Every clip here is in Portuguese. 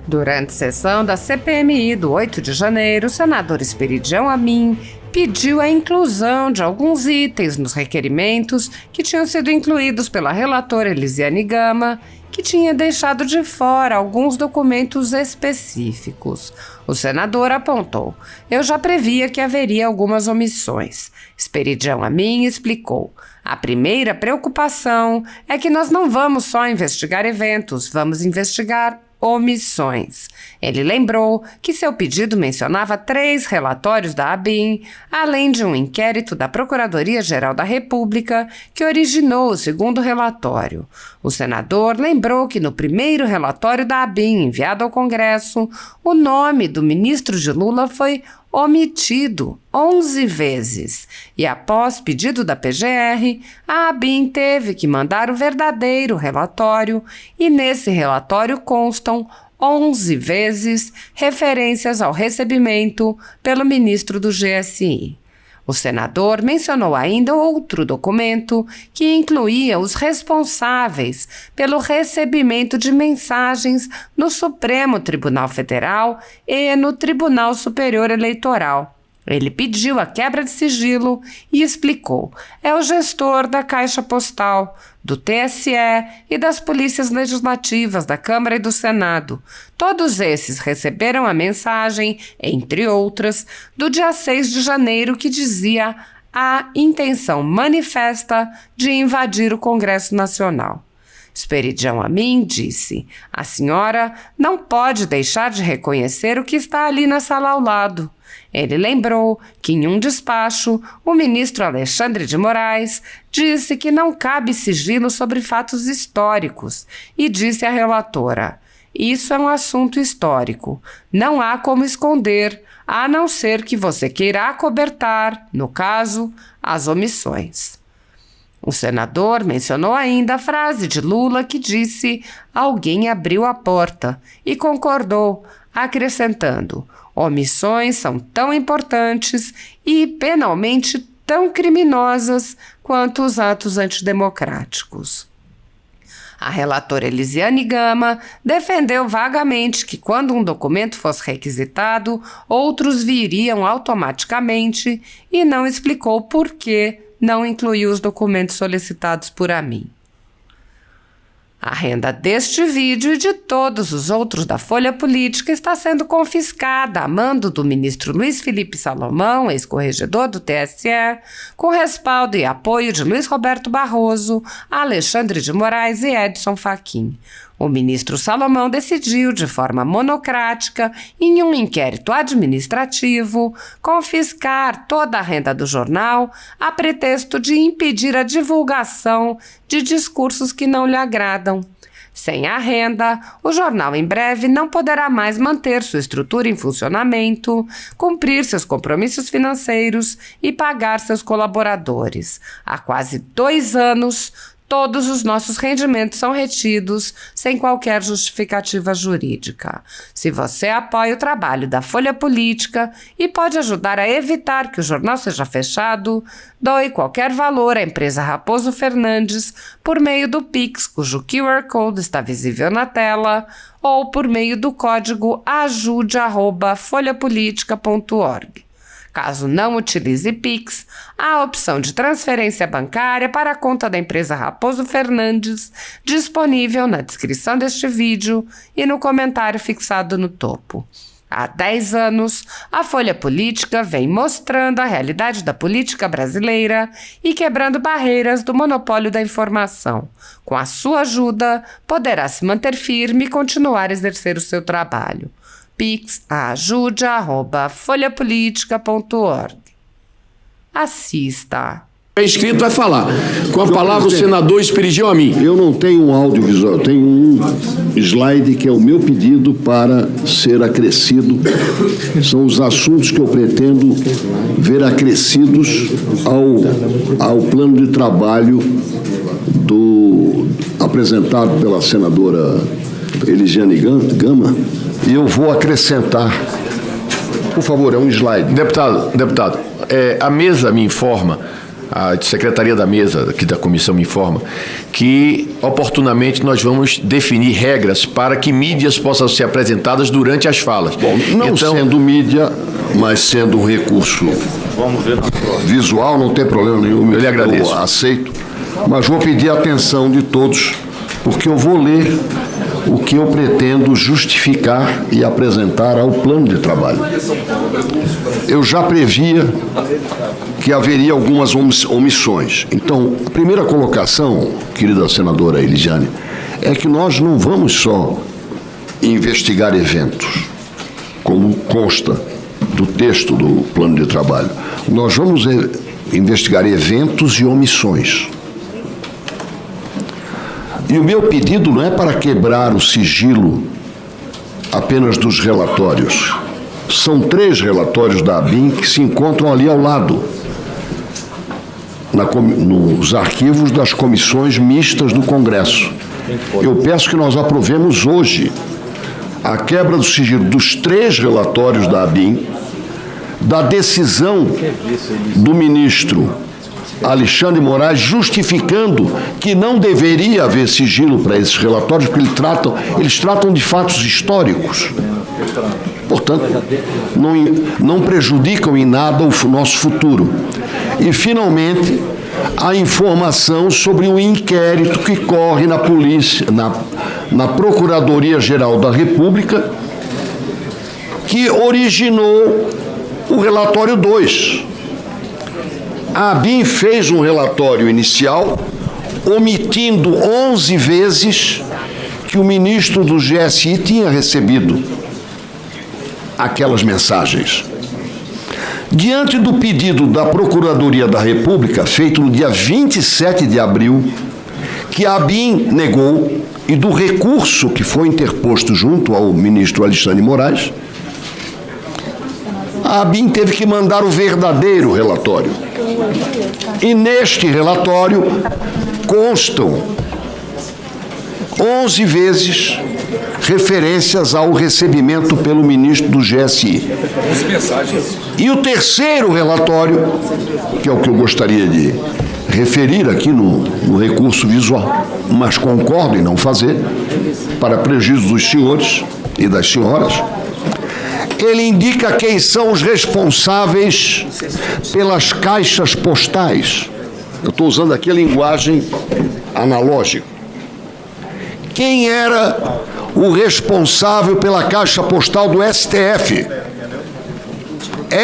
Durante sessão da CPMI do 8 de janeiro, o senador Esperidião Amin pediu a inclusão de alguns itens nos requerimentos que tinham sido incluídos pela relatora Elisiane Gama, que tinha deixado de fora alguns documentos específicos. O senador apontou: "Eu já previa que haveria algumas omissões." Esperidião Amin explicou: "A primeira preocupação é que nós não vamos só investigar eventos, vamos investigar omissões." Ele lembrou que seu pedido mencionava 3 relatórios da ABIN, além de um inquérito da Procuradoria-Geral da República que originou o segundo relatório. O senador lembrou que no primeiro relatório da ABIN enviado ao Congresso, o nome do ministro de Lula foi omitido 11 vezes e, após pedido da PGR, a ABIN teve que mandar o verdadeiro relatório e nesse relatório constam 11 vezes referências ao recebimento pelo ministro do GSI. O senador mencionou ainda outro documento que incluía os responsáveis pelo recebimento de mensagens no Supremo Tribunal Federal e no Tribunal Superior Eleitoral. Ele pediu a quebra de sigilo e explicou: é o gestor da Caixa Postal, do TSE e das polícias legislativas da Câmara e do Senado. Todos esses receberam a mensagem, entre outras, do dia 6 de janeiro que dizia a intenção manifesta de invadir o Congresso Nacional. Esperidião Amin disse: "A senhora não pode deixar de reconhecer o que está ali na sala ao lado." Ele lembrou que, em um despacho, o ministro Alexandre de Moraes disse que não cabe sigilo sobre fatos históricos e disse à relatora: "Isso é um assunto histórico. Não há como esconder, a não ser que você queira acobertar, no caso, as omissões." O senador mencionou ainda a frase de Lula que disse: "Alguém abriu a porta", e concordou, acrescentando: "Omissões são tão importantes e penalmente tão criminosas quanto os atos antidemocráticos." A relatora Elisiane Gama defendeu vagamente que, quando um documento fosse requisitado, outros viriam automaticamente e não explicou por que não incluiu os documentos solicitados por Amin. A renda deste vídeo e de todos os outros da Folha Política está sendo confiscada a mando do ministro Luiz Felipe Salomão, ex-corregedor do TSE, com respaldo e apoio de Luiz Roberto Barroso, Alexandre de Moraes e Edson Fachin. O ministro Salomão decidiu, de forma monocrática, em um inquérito administrativo, confiscar toda a renda do jornal a pretexto de impedir a divulgação de discursos que não lhe agradam. Sem a renda, o jornal em breve não poderá mais manter sua estrutura em funcionamento, cumprir seus compromissos financeiros e pagar seus colaboradores. Há quase 2 anos, todos os nossos rendimentos são retidos sem qualquer justificativa jurídica. Se você apoia o trabalho da Folha Política e pode ajudar a evitar que o jornal seja fechado, doe qualquer valor à empresa Raposo Fernandes por meio do Pix, cujo QR Code está visível na tela, ou por meio do código ajude@folhapolitica.org. Caso não utilize Pix, há a opção de transferência bancária para a conta da empresa Raposo Fernandes, disponível na descrição deste vídeo e no comentário fixado no topo. Há 10 anos, a Folha Política vem mostrando a realidade da política brasileira e quebrando barreiras do monopólio da informação. Com a sua ajuda, poderá se manter firme e continuar a exercer o seu trabalho. Pix ajude@folhapolitica.org. Assista. É inscrito, vai falar. Com a palavra o senador Esperidião Amin. Eu não tenho um audiovisual, eu tenho um slide que é o meu pedido para ser acrescido. São os assuntos que eu pretendo ver acrescidos ao plano de trabalho apresentado pela senadora Elisiane Gama. E eu vou acrescentar, por favor, é um slide. Deputado, a mesa me informa a secretaria da mesa aqui da comissão me informa que, oportunamente, nós vamos definir regras para que mídias possam ser apresentadas durante as falas. Bom, não então, sendo mídia, mas sendo um recurso visual, não tem problema nenhum. Eu lhe agradeço. Eu aceito, mas vou pedir a atenção de todos, porque eu vou ler o que eu pretendo justificar e apresentar ao plano de trabalho. Eu já previa que haveria algumas omissões. Então, a primeira colocação, querida senadora Elisiane, é que nós não vamos só investigar eventos, como consta do texto do plano de trabalho. Nós vamos investigar eventos e omissões. E o meu pedido não é para quebrar o sigilo apenas dos relatórios. São 3 relatórios da ABIN que se encontram ali ao lado, nos arquivos das comissões mistas do Congresso. Eu peço que nós aprovemos hoje a quebra do sigilo dos 3 relatórios da ABIN, da decisão do ministro Alexandre Moraes, justificando que não deveria haver sigilo para esses relatórios, porque eles tratam de fatos históricos. Portanto, não prejudicam em nada o nosso futuro. E, finalmente, a informação sobre o inquérito que corre na polícia, na Procuradoria-Geral da República, que originou o relatório 2. A ABIN fez um relatório inicial, omitindo 11 vezes que o ministro do GSI tinha recebido aquelas mensagens. Diante do pedido da Procuradoria da República, feito no dia 27 de abril, que a ABIN negou, e do recurso que foi interposto junto ao ministro Alexandre Moraes, a ABIN teve que mandar o verdadeiro relatório. E neste relatório constam 11 vezes referências ao recebimento pelo ministro do GSI. E o terceiro relatório, que é o que eu gostaria de referir aqui no recurso visual, mas concordo em não fazer, para prejuízo dos senhores e das senhoras, ele indica quem são os responsáveis pelas caixas postais. Eu estou usando aqui a linguagem analógica. Quem era o responsável pela caixa postal do STF?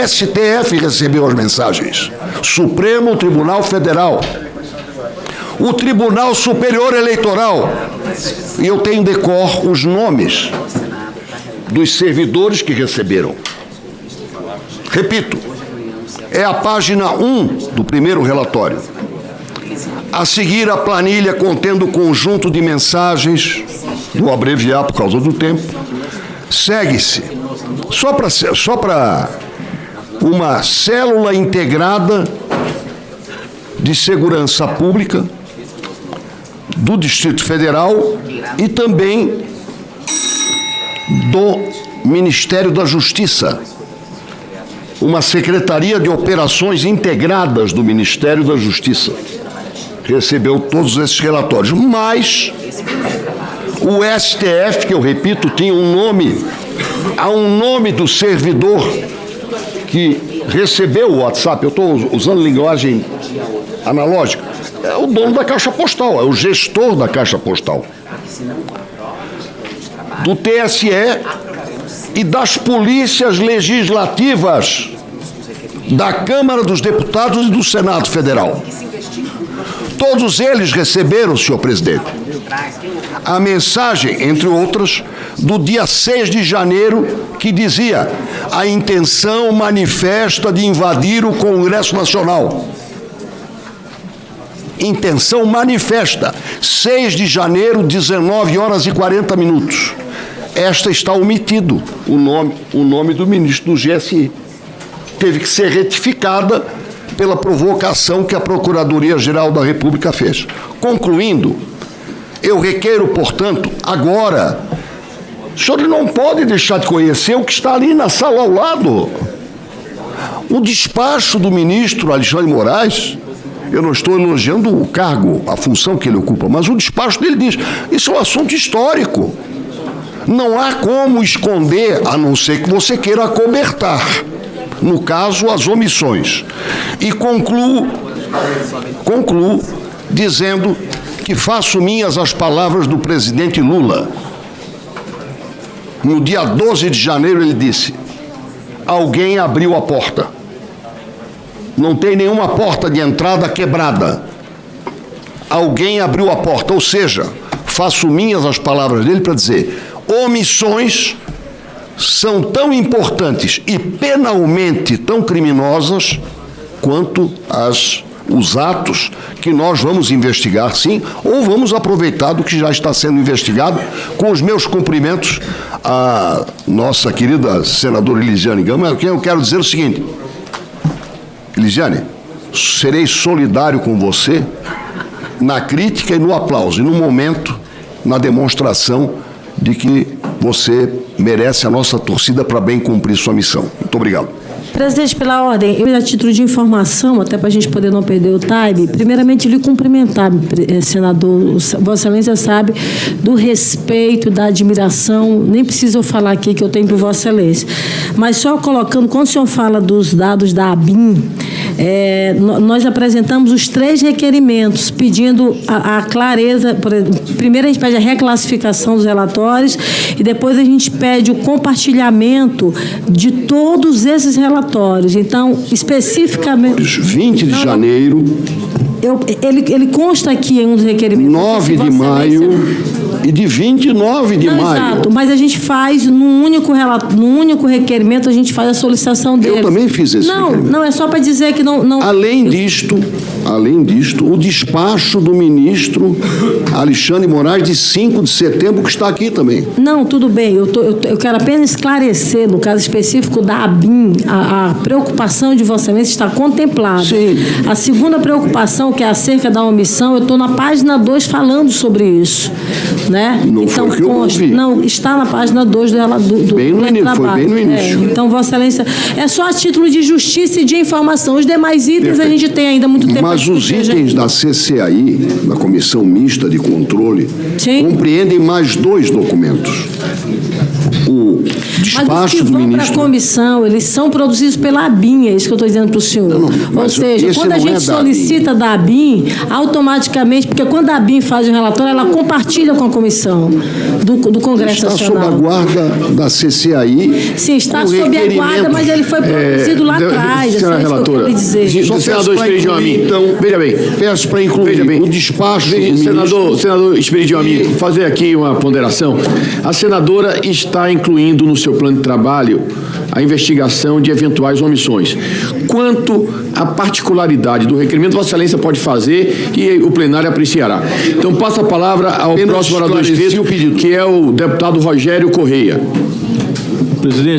STF recebeu as mensagens. Supremo Tribunal Federal. O Tribunal Superior Eleitoral. E eu tenho de cor os nomes dos servidores que receberam. Repito, é a página 1 do primeiro relatório. A seguir, a planilha contendo o conjunto de mensagens, vou abreviar por causa do tempo, segue-se, só para uma célula integrada de segurança pública do Distrito Federal e também do Ministério da Justiça, uma Secretaria de Operações Integradas do Ministério da Justiça. Recebeu todos esses relatórios, mas o STF, que eu repito, tinha um nome, há um nome do servidor que recebeu o WhatsApp, eu estou usando linguagem analógica, é o dono da Caixa Postal, é o gestor da Caixa Postal, do TSE e das polícias legislativas da Câmara dos Deputados e do Senado Federal. Todos eles receberam, senhor presidente, a mensagem, entre outras, do dia 6 de janeiro, que dizia: a intenção manifesta de invadir o Congresso Nacional. Intenção manifesta, 6 de janeiro, 19 horas e 40 minutos. Esta está omitido, o nome do ministro do GSI. Teve que ser retificada pela provocação que a Procuradoria-Geral da República fez. Concluindo, eu requeiro, portanto, agora, o senhor não pode deixar de conhecer o que está ali na sala ao lado. O despacho do ministro Alexandre Moraes, Eu não estou elogiando o cargo, a função que ele ocupa, mas o despacho dele diz, isso é um assunto histórico. Não há como esconder, a não ser que você queira acobertar. No caso, as omissões. E concluo dizendo que faço minhas as palavras do presidente Lula. No dia 12 de janeiro ele disse, alguém abriu a porta. Não tem nenhuma porta de entrada quebrada. Alguém abriu a porta, ou seja, faço minhas as palavras dele para dizer, omissões são tão importantes e penalmente tão criminosas quanto os atos que nós vamos investigar, sim, ou vamos aproveitar do que já está sendo investigado, com os meus cumprimentos à nossa querida senadora Elisiane Gama. Eu quero dizer o seguinte, Elisiane, serei solidário com você na crítica e no aplauso, e no momento, na demonstração de que você merece a nossa torcida para bem cumprir sua missão. Muito obrigado. Presidente, pela ordem, eu, a título de informação, até para a gente poder não perder o time, primeiramente lhe cumprimentar, senador, Vossa Excelência sabe do respeito, da admiração, nem preciso eu falar aqui que eu tenho por Vossa Excelência, mas só colocando, quando o senhor fala dos dados da ABIN, nós apresentamos os 3 requerimentos, pedindo a clareza, primeiro a gente pede a reclassificação dos relatórios e depois a gente pede o compartilhamento de todos esses relatórios. Então, especificamente... 20 de janeiro... Ele consta aqui em um dos requerimentos. 9 de maio e de 29 de maio. Exato, mas a gente faz, num único requerimento, a gente faz a solicitação dele. Eu também fiz esse requerimento. Não, é só para dizer que não... Além disto, o despacho do ministro Alexandre Moraes de 5 de setembro, que está aqui também. Não, tudo bem, eu quero apenas esclarecer, no caso específico da ABIN, a preocupação de Vossa Excelência está contemplada. Sim. A segunda preocupação, que é acerca da omissão, eu estou na página 2 falando sobre isso. Né? Não então, foi que eu ouvi. Não, está na página 2 do bem no início, trabalho. Foi bem no início. Então, Vossa Excelência, é só a título de justiça e de informação. Os demais itens a gente tem ainda muito tempo. Mas os itens da CCAI, da Comissão Mista de Controle, sim, compreendem mais 2 documentos. O despacho mas os que do vão ministro... para a comissão, eles são produzidos pela ABIN, é isso que eu estou dizendo para o senhor. Ou seja, quando a gente solicita da ABIN, automaticamente, porque quando a ABIN faz o relatório, ela compartilha com a comissão do Congresso Nacional. Está sob a guarda da CCAI. Sim, está sob a guarda, mas ele foi produzido lá atrás. Senhora relatora, senador Esperidião Amin, então, veja bem. Peço para incluir o despacho do senador Esperidião Amin, fazer aqui uma ponderação. A senadora está incluindo no seu plano de trabalho a investigação de eventuais omissões. Quanto à particularidade do requerimento, Vossa Excelência pode fazer e o plenário apreciará. Então, passo a palavra ao próximo orador inscrito, que é o deputado Rogério Correia. Presidente.